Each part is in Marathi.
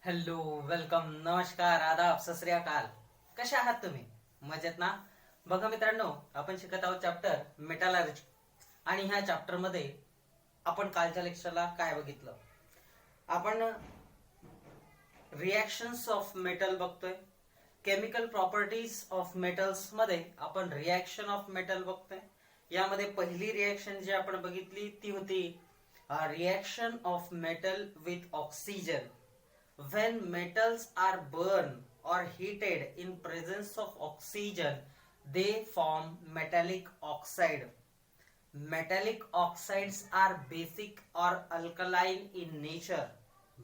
हॅलो, वेलकम, नमस्कार, आदाब, सत श्री अकाल. कशा आहात तुम्ही? मजेत ना? बघा मित्रांनो, आपण शिकत आहोत चॅप्टर मेटलर्जी. आणि ह्या चॅप्टर मध्ये आपण कालच्या लेक्चरला काय बघितलं? आपण रिॲक्शन्स ऑफ मेटल बघतोय. केमिकल प्रॉपर्टीज ऑफ मेटल्स मध्ये आपण रिॲक्शन ऑफ मेटल बघतोय. यामध्ये पहिली रिॲक्शन जी आपण बघितली ती होती reaction of metal with oxygen. When metals are burned or heated in presence of oxygen, they form metallic oxide. Metallic oxides are basic or alkaline in nature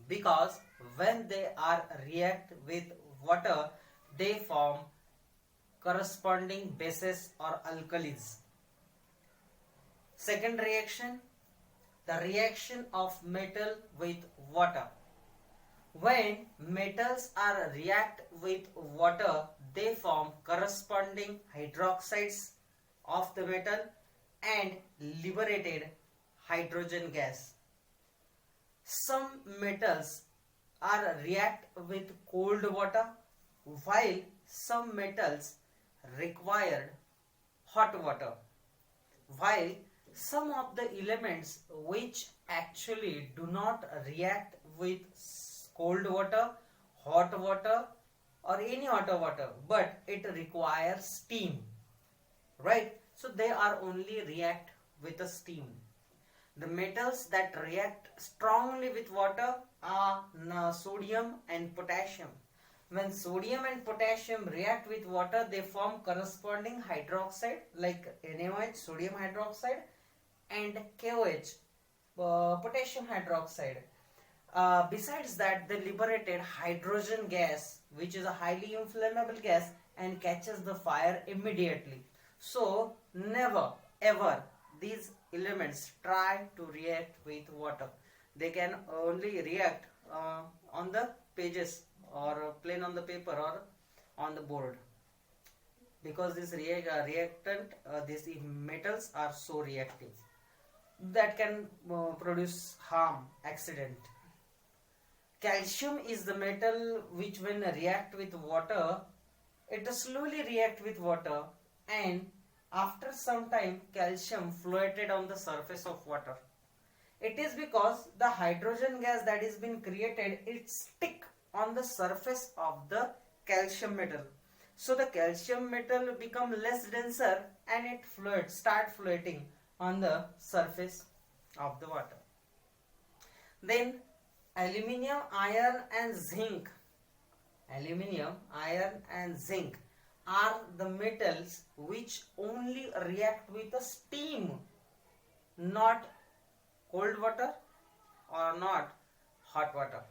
because when they are react with water, they form corresponding bases or alkalis. Second reaction, the reaction of metal with water. When metals are react with water, they form corresponding hydroxides of the metal and liberated hydrogen gas. Some metals are react with cold water, while some metals required hot water. While some of the elements which actually do not react with cold water, hot water or any hot water, but it requires steam, right? So they are only react with a steam. The metals that react strongly with water are sodium and potassium. When sodium and potassium react with water, they form corresponding hydroxide like NaOH, sodium hydroxide, and KOH, potassium hydroxide. Besides that, they liberated hydrogen gas, which is a highly inflammable gas and catches the fire immediately. So never ever these elements try to react with water. They can only react on the pages or plain on the paper or on the board, because this these metals are so reactive that can produce harm, accident. Calcium is the metal which when react with water, it slowly react with water, and after some time calcium floated on the surface of water. It is because the hydrogen gas that is been created, it stick on the surface of the calcium metal. So the calcium metal become less denser and it start floating on the surface of the water. Then aluminium, iron and zinc are the metals which only react with the steam, not cold water or not hot water.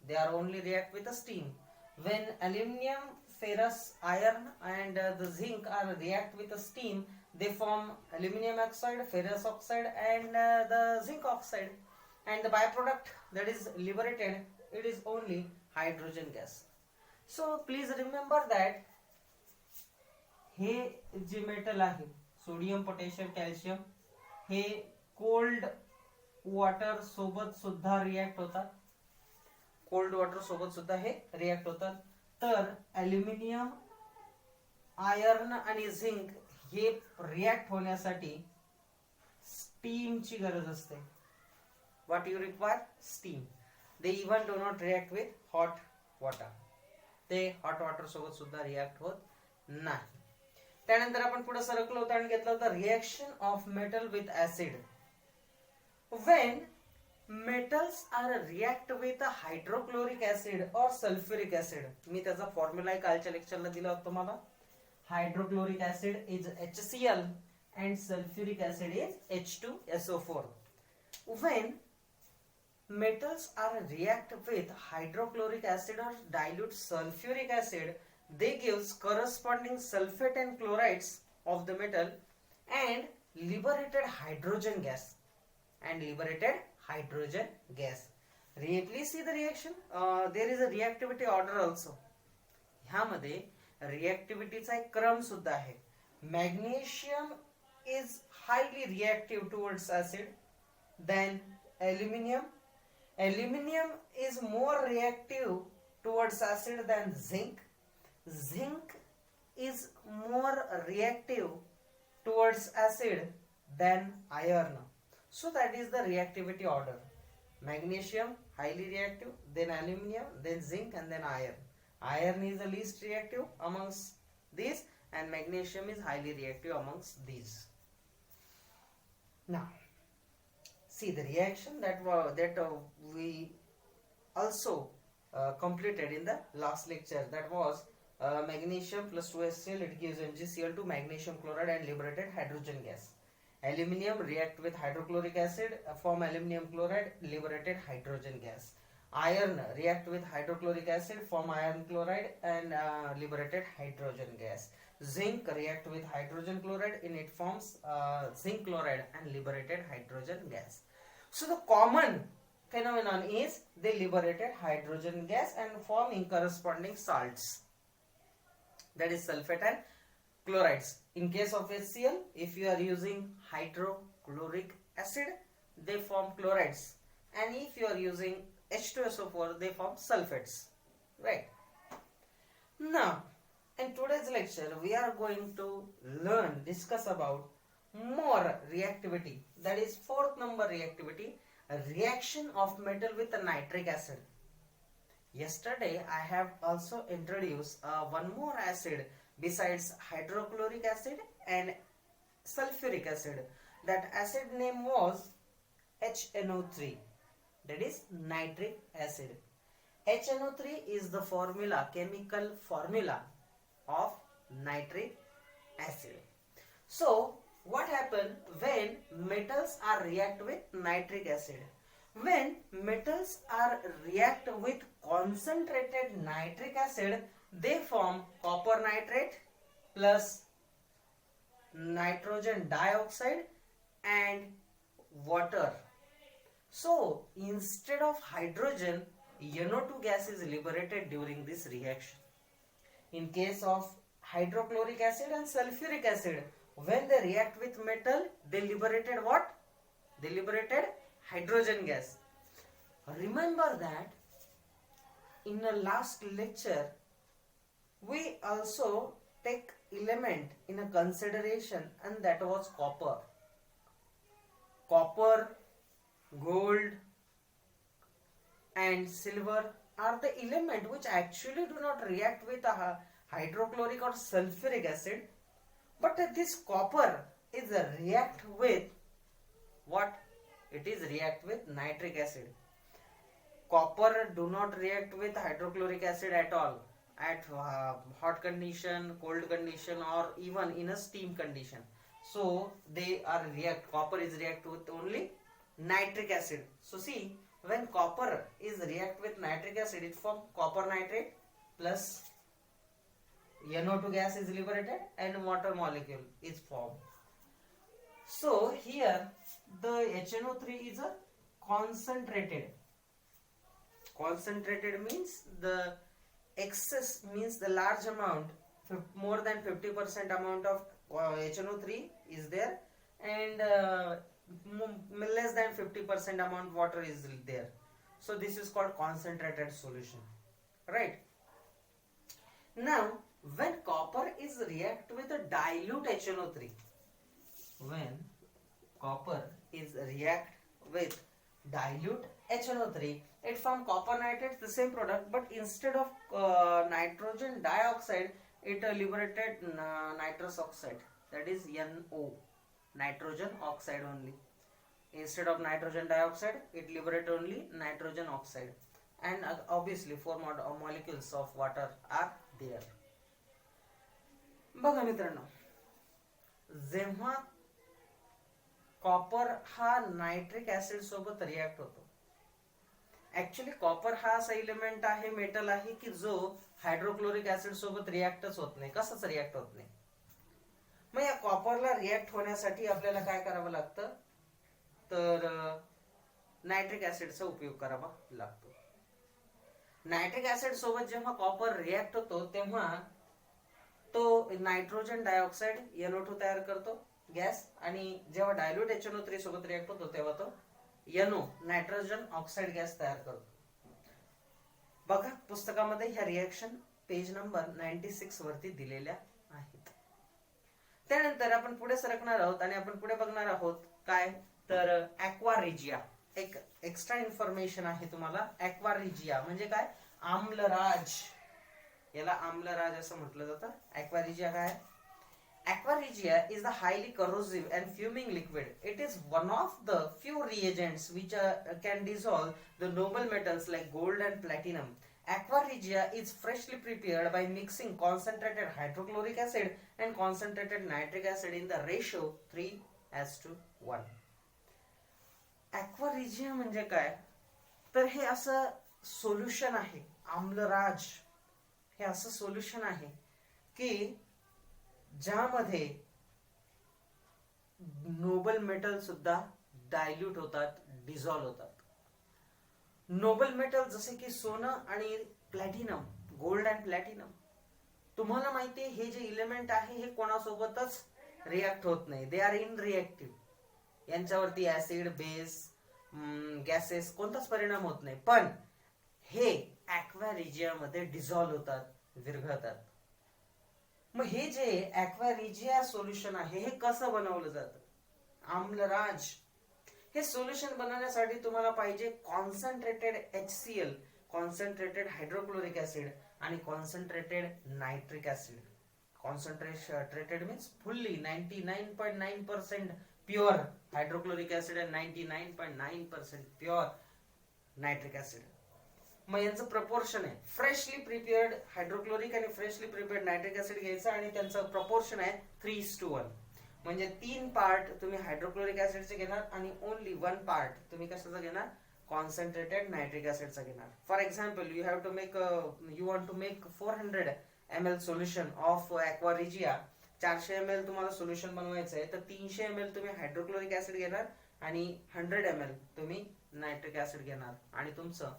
They are only react with the steam. When aluminium, ferrous, iron and the zinc are react with the steam, they form aluminium oxide, ferrous oxide and the zinc oxide, and the byproduct that is liberated, it is only hydrogen gas. So please remember that हे जे मेटल आहे सोडियम, पोटॅशियम, कॅल्शियम, हे कोल्ड वॉटर सोबत सुद्धा रिॲक्ट होतात. कोल्ड वॉटर सोबत सुद्धा हे रिॲक्ट होतात. तर ॲल्युमिनियम, आयर्न आणि झिंक हे रिॲक्ट होण्यासाठी स्टीमची गरज असते. What you require? Steam. They even do not react with hot water. ते hot water सोबत सुद्धा रिॲक्ट होत नाही. त्यानंतर आपण पुढे सरकलो होतो आणि घेतलं होतं reaction of metal with acid. When metals are react with a hydrochloric acid or sulfuric acid, मी त्याचा फॉर्म्युला कालच्या लेक्चरला दिला होता तुम्हाला. Hydrochloric acid is HCl and sulfuric acid is H2SO4. When metals are react with hydrochloric acid or dilute sulfuric acid, they gives corresponding sulfate and chlorides of the metal and liberated hydrogen gas. Please see the reaction. There is a reactivity order also. ह्यामध्ये रिॲक्टिव्हिटीचा एक क्रम सुद्धा आहे. Magnesium is highly reactive towards acid, then aluminium, Aluminium is more reactive towards acid than zinc. Zinc is more reactive towards acid than iron. So that is the reactivity order. Magnesium highly reactive, then aluminium, then zinc, and then iron. Iron is the least reactive amongst these, and magnesium is highly reactive amongst these. Now, see the reaction that we also completed in the last lecture. That was magnesium plus 2HCl, it gives MgCl2, magnesium chloride, and liberated hydrogen gas. Aluminium react with hydrochloric acid, form aluminium chloride, liberated hydrogen gas. Iron react with hydrochloric acid, form iron chloride, and liberated hydrogen gas. Zinc react with hydrogen chloride, in it forms zinc chloride and liberated hydrogen gas. So the common phenomenon is they liberated hydrogen gas and forming corresponding salts, that is sulfate and chlorides. In case of HCl, if you are using hydrochloric acid, they form chlorides, and if you are using H2SO4, they form sulfates, right? Now, in today's lecture, we are going to discuss about more reactivity, that is fourth number reactivity, a reaction of metal with a nitric acid. Yesterday, I have also introduced one more acid besides hydrochloric acid and sulfuric acid. That acid name was HNO3, that is nitric acid. HNO3 is the chemical formula of nitric acid. So what happens when metals are react with nitric acid? When metals are react with concentrated nitric acid, they form copper nitrate plus nitrogen dioxide and water. So instead of hydrogen, NO2 gas is liberated during this reaction. In case of hydrochloric acid and sulfuric acid, when they react with metal, they liberated what? They liberated hydrogen gas. Remember that in the last lecture, we also take element in a consideration, and that was copper. Copper, gold, and silver are the element which actually do not react with a hydrochloric or sulfuric acid, but this copper is a react with what? It is react with nitric acid. Copper do not react with hydrochloric acid at all at hot condition, cold condition, or even in a steam condition. So they are copper is react with only nitric acid. So see, when copper is react with nitric acid, it forms copper nitrate plus NO2 gas is liberated and water molecule is formed. So here the HNO3 is a concentrated. Concentrated means the excess, means the large amount, more than 50% amount of HNO3 is there, and less than 50% amount water is there. So this is called concentrated solution, right? Now when copper is react with a dilute HNO3, when copper is react with dilute HNO3, it forms copper nitrate, the same product, but instead of nitrogen dioxide, it liberated nitrous oxide, that is NO, nitrogen oxide only. Instead of nitrogen dioxide, it liberated only nitrogen oxide, and obviously 4 molecules of water are there. बघा मित्रांनो, जेव्हा कॉपर हा नायट्रिक ऍसिड सोबत रिॲक्ट होतो, ऍक्च्युली कॉपर हा असा एलिमेंट आहे, मेटल आहे की जो हायड्रोक्लोरिक ऍसिड सोबत रिॲक्टच होत नाही, कसाच रिॲक्ट होत नाही. मग या कॉपरला रिॲक्ट होण्यासाठी आपल्याला काय करावं लागतं, तर नायट्रिक ऍसिडचा उपयोग करावा लागतो. नायट्रिक ऍसिड सोबत जेव्हा कॉपर रिॲक्ट होतो तेव्हा तो नायट्रोजन डायऑक्साइड NO2 तयार करतो गॅस, आणि जेव्हा डायल्यूट HNO3 सोबत रिॲक्ट होतो तेव्हा तो NO नायट्रोजन ऑक्साईड गॅस तयार करतो. बघा पुस्तकामध्ये ह्या रिएक्शन पेज नंबर 96 वरती दिलेल्या आहेत. त्यानंतर आपण पुढे सरकणार आहोत आणि आपण पुढे बघणार आहोत काय तर ॲक्वारिजिया. एक एक्स्ट्रा इन्फॉर्मेशन आहे तुम्हाला. ॲक्वारिजिया म्हणजे काय? आम्लराज. याला आम्लराज असं म्हटलं जातं. ॲक्वारिजिया काय? Aqua regia is the highly corrosive and fuming liquid. It is one of the few reagents which can dissolve the noble metals like gold and platinum. Aqua regia is freshly prepared by mixing concentrated hydrochloric acid and concentrated nitric acid in the ratio 3:1. Aqua regia म्हणजे काय? तर हे असं सोल्युशन आहे. आम्लराज हे असं सोल्युशन आहे की ज्यामध्ये नोबल मेटल सुद्धा डायल्यूट होतात, डिझॉल्व होतात. नोबल मेटल जसे की सोनं आणि प्लॅटिनम, गोल्ड अँड प्लॅटिनम. तुम्हाला माहिती आहे हे जे इलेमेंट आहे हे कोणासोबतच रिॲक्ट होत नाही. They are in reactive. यांच्यावरती ऍसिड, बेस, गॅसेस कोणताच परिणाम होत नाही. पण हे ॲक्वा रिजिया मध्ये डिझॉल्व होतात, विरघळतात. मग हे जे ॲक्वा रिजिया सोल्युशन आहे हे कसं बनवलं जातं? आम्लराज. हे सोल्युशन बनवण्यासाठी तुम्हाला पाहिजे concentrated HCl, concentrated hydrochloric acid आणि concentrated nitric acid. Concentrated means fully 99.9% pure hydrochloric acid आणि 99.9% प्युअर नायट्रिक ऍसिड. मग यांचं प्रपोर्शन आहे फ्रेशली प्रिपेअर्ड हायड्रोक्लोरिक आणि फ्रेशली प्रिपेअर्ड नायट्रिक ऍसिड घ्यायचं आणि त्यांचं प्रपोर्शन आहे 3:1. म्हणजे 3 पार्ट तुम्ही हायड्रोक्लोरिक ऍसिडचे घेणार आणि ओनली 1 पार्ट तुम्ही कशाचा घेणार? कॉन्सन्ट्रेटेड नायट्रिक ऍसिडचा घेणार. For example you want to make 400 ml solution of aqua regia. 400 ml तुम्हाला सोल्युशन बनवायचं आहे तर 300 ml तुम्ही हायड्रोक्लोरिक ऍसिड घेणार आणि 100 ml तुम्ही नायट्रिक ऍसिड घेणार आणि तुमचं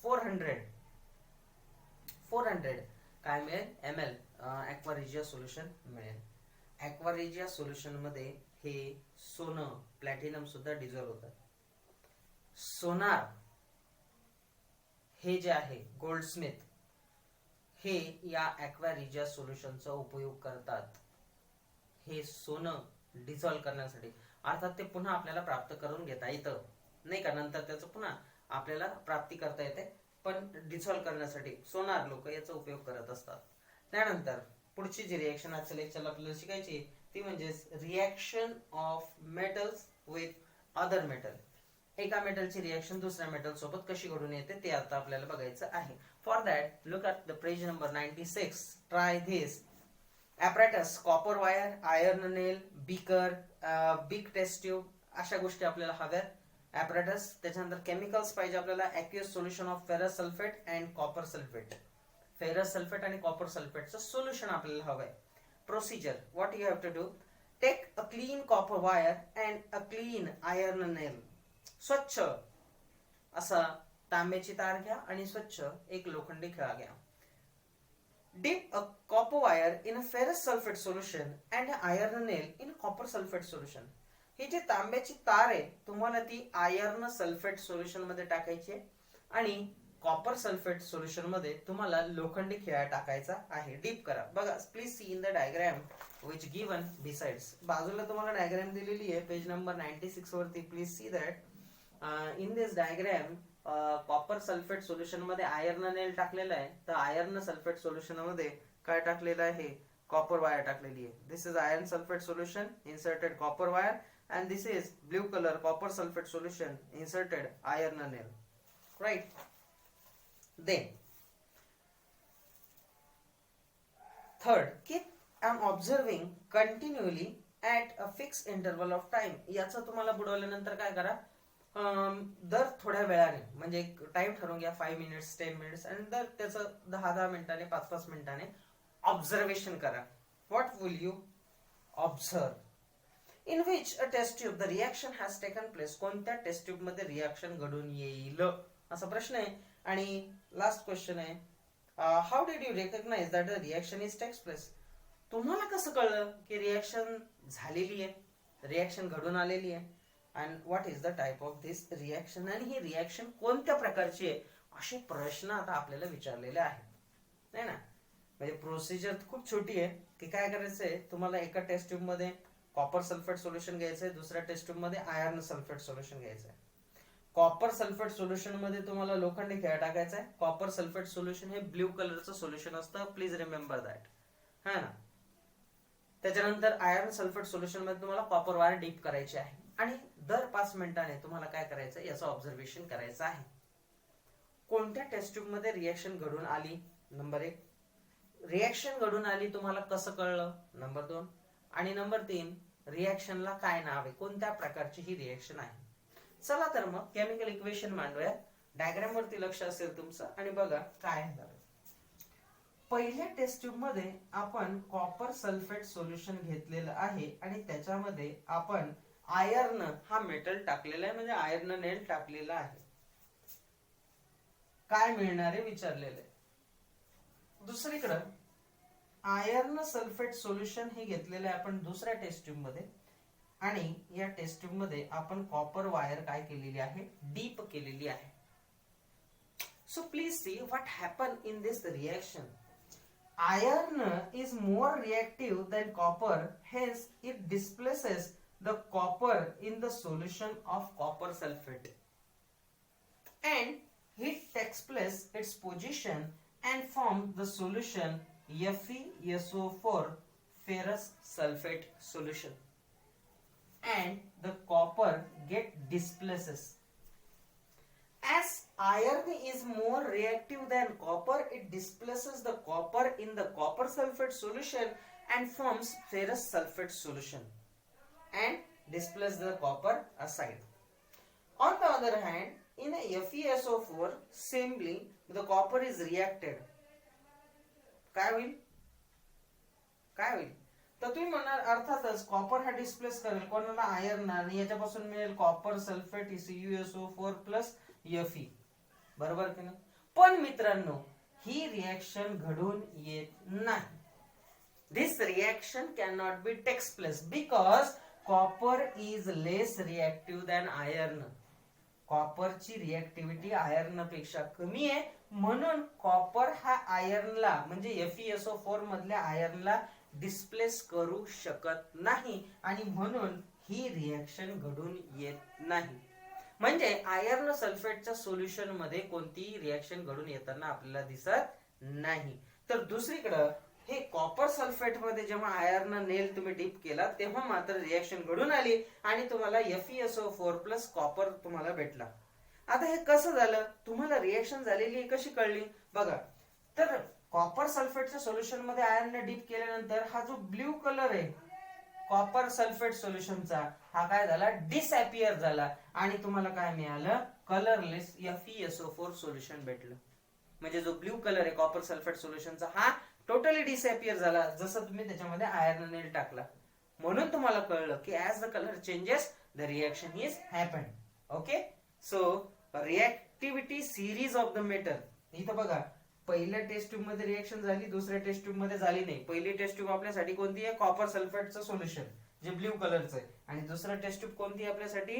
400 काय मिळेल? ml ॲक्वा रिजिया सोल्युशन मिळेल. ॲक्वा रिजिया सोल्युशन मध्ये हे सोनं, प्लॅटिनम सुद्धा डिझॉल्व होतात. सोनार हे जे आहे गोल्डस्मिथ हे या ॲक्वा रिजिया सोल्युशनचा उपयोग करतात. हे सोनं डिझॉल्व करण्यासाठी. अर्थात ते पुन्हा आपल्याला प्राप्त करून घेता येतं नाही का? नंतर त्याचं पुन्हा आपल्याला प्राप्ती करता येते. पण डिझॉल्व करण्यासाठी सोनार लोक याचा उपयोग करत असतात. त्यानंतर पुढची जी रिएक्शन आजच्या लेक्चरला आपल्याला शिकायची ती म्हणजे reaction of metals with other metal. एका मेटलची रिएक्शन दुसऱ्या मेटल सोबत कशी घडून येते ते आता आपल्याला बघायचं आहे. For that look at the page number 96. Try this apparatus, copper wire, iron nail, beaker, big test tube अशा गोष्टी आपल्याला हव्यात. ॲपरेटस. त्याच्यानंतर केमिकल्स पाहिजे आपल्याला. Aqueous solution of ferrous sulphate and copper sulphate. Ferrous sulphate आणि कॉपर सल्फेटचं सोल्युशन आपल्याला हवंय. Procedure what you have to do? Take a clean copper wire and a clean iron nail. स्वच्छ असा तांब्याची तार घ्या आणि स्वच्छ एक लोखंडी खिळा घ्या. Dip a copper wire in a ferrous sulfate solution and an iron nail in a copper sulfate solution. ही जी तांब्याची तार आहे तुम्हाला ती आयर्न सल्फेट सोल्युशन मध्ये टाकायची आहे आणि कॉपर सल्फेट सोल्युशन मध्ये तुम्हाला लोखंडी खिळा टाकायचा आहे. डीप करा. बघा please see in the diagram which given besides. बाजूला तुम्हाला डायग्राम दिलेली आहे पेज नंबर 96 वरती. Please see that in this diagram copper sulphate solution मध्ये आयर्न नेल टाकलेला आहे तर आयर्न सल्फेट सोल्युशन मध्ये काय टाकलेलं आहे? कॉपर वायर टाकलेली आहे. This is iron sulphate solution, inserted copper wire, and this is blue color copper sulfate solution, inserted iron nail. Right? Then third, keep on observing continually at a fixed interval of time. याचा तुम्हाला बुडवल्यानंतर काय करा? दर थोड्या वेळाने म्हणजे टाइम ठरवून घ्या 5 मिनिट्स 10 मिनिट्स आणि दर त्याचं 10-10 मिनिटाने 5-5 मिनिटाने ऑब्झर्वेशन करा. What will you observe? In which a test tube the reaction has taken place. कोणत्या टेस्ट ट्यूब मध्ये रिएक्शन घडून येईल असा प्रश्न आहे. आणि लास्ट क्वेश्चन आहे how did you recognise that the reaction is takes place. तुम्हाला कसं कळलं की रिएक्शन झालेली आहे, रिएक्शन घडून आलेली आहे? And what is the type of this reaction, आणि ही रिॲक्शन कोणत्या प्रकारची आहे, असे प्रश्न आता आपल्याला विचारलेले आहेत, नाही ना. म्हणजे प्रोसिजर खूप छोटी आहे की काय करायचंय, तुम्हाला एका टेस्ट ट्यूब मध्ये कॉपर सल्फेट सोल्युशन घ्यायचंय, दुसऱ्या टेस्ट ट्यूब मध्ये आयर्न सल्फेट सोल्युशन घ्यायचंय. कॉपर सल्फेट सोल्युशन मध्ये तुम्हाला लोखंडी खेळ टाकायचा आहे. कॉपर सल्फेट सोल्युशन हे ब्ल्यू कलरचं सोल्युशन असतं, प्लीज रिमेंबर दॅट, हा ना. त्याच्यानंतर आयर्न सल्फेट सोल्युशन मध्ये तुम्हाला कॉपर वायर डीप करायची आहे आणि दर 5 मिनिटांनी तुम्हाला काय करायचं याचं ऑब्झर्वेशन करायचं आहे. कोणत्या टेस्ट ट्यूब मध्ये रिएक्शन घडून आली, नंबर 1. रिएक्शन घडून आली तुम्हाला कसं कळलं, नंबर 2. आणि नंबर 3, रिएक्शनला काय नाव आहे, कोणत्या प्रकारची ही रिएक्शन आहे. चला तर मग केमिकल इक्वेशन मांडूया. डायग्राम वरती लक्ष असेल तुमचं आणि बघा काय झालं. पहिल्या टेस्ट ट्यूब मध्ये आपण कॉपर सल्फेट सोल्युशन घेतलेलं आहे आणि त्याच्यामध्ये आपण आयर्न हा मेटल टाकलेला आहे, म्हणजे आयर्न नेल टाकलेला आहे. काय मिळणारे विचारलेले. दुसरीकडे आयर्न सल्फेट सोल्युशन हे घेतलेलं आहे आपण दुसऱ्या टेस्ट ट्यूब मध्ये आणि या टेस्ट ट्यूब मध्ये आपण कॉपर वायर काय केलेली आहे, डीप केलेली आहे. So please see what happen in this reaction. Iron is more reactive than copper, hence it displaces the copper in the solution of copper sulfate. And heat takes place its position and forms the solution FeSO4 ferrous sulfate solution. And the copper get displaces. As iron is more reactive than copper, it displaces the copper in the copper sulfate solution and forms ferrous sulfate solution and displaces the copper aside. On the other hand, in a FeSO4 simply the copper is reacted. काय होईल, काय होईल, तर तुम्ही म्हणणार अर्थातच कॉपर हा डिस्प्लेस करेल कोणाला, आयर्न, आणि याच्यापासून मिळेल copper sulphate CuSO4 plus Fe, बरोबर की नाही. पण मित्रांनो ही रिएक्शन घडून येत नाही. This reaction can not be takes place because copper is less reactive than iron. कॉपरची रिएक्टिव्हिटी आयर्न पेक्षा कमी आहे, म्हणून कॉपर हा आयर्नला म्हणजे FeSO4 मधल्या आयर्नला डिस्प्लेस करू शकत नाही आणि म्हणून ही रिएक्शन घडून येत नाही. म्हणजे आयर्न सल्फेटच्या सोल्युशन मध्ये कोणतीही रिएक्शन घडून येताना आपल्याला दिसत नाही. तर दुसरीकडे हे कॉपर सल्फेट मध्ये जेव्हा आयर्न नेल तुम्ही डीप केला तेव्हा मात्र रिएक्शन घडून आली आणि तुम्हाला FeSO4 प्लस कॉपर तुम्हाला भेटला. आता हे कसं झालं, तुम्हाला रिएक्शन झालेली कशी कळली बघा. तर कॉपर सल्फेटच्या सोल्युशन मध्ये आयर्न डीप केल्यानंतर हा जो ब्ल्यू कलर आहे कॉपर सल्फेट सोल्युशनचा हा काय झाला, डिसअपियर झाला आणि तुम्हाला काय मिळालं, कलरलेस FeSO4 सोल्युशन भेटलं. म्हणजे जो ब्ल्यू कलर आहे कॉपर सल्फेट सोल्युशनचा हा टोटली डिसअपियर झाला जसं तुम्ही त्याच्यामध्ये आयर्न नेल टाकला. म्हणून तुम्हाला कळलं की as the colour changes the reaction is happen. Okay, so reactivity series of the metal. इथं बघा पहिल्या टेस्ट ट्यूब मध्ये रिएक्शन झाली, दुसऱ्या टेस्ट ट्यूब मध्ये झाली नाही. पहिली टेस्ट ट्यूब आपल्यासाठी कोणती आहे, कॉपर सल्फेटचं सोल्युशन जे ब्ल्यू कलरचं आहे, आणि दुसरा टेस्ट ट्यूब कोणती आहे आपल्यासाठी,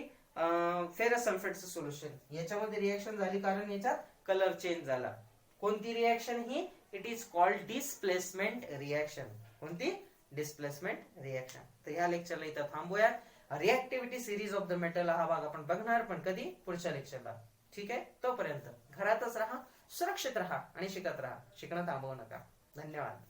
फेरस सल्फेटचं सोल्युशन. याच्यामध्ये रिएक्शन झाली कारण याच्यात कलर चेंज झाला. कोणती reaction he, it is called displacement reaction. कोणती, डिस्प्लेसमेंट रिएक्शन. तर या लेक्चरला इथं थांबूया. रिएक्टिव्हिटी सिरीज ऑफ द मेटल हा भाग आपण बघणार, पण कधी, पुढच्या लेक्चरला. ठीक आहे, तोपर्यंत घरातच राहा, सुरक्षित राहा आणि शिकत राहा. शिकणं थांबवू नका. धन्यवाद.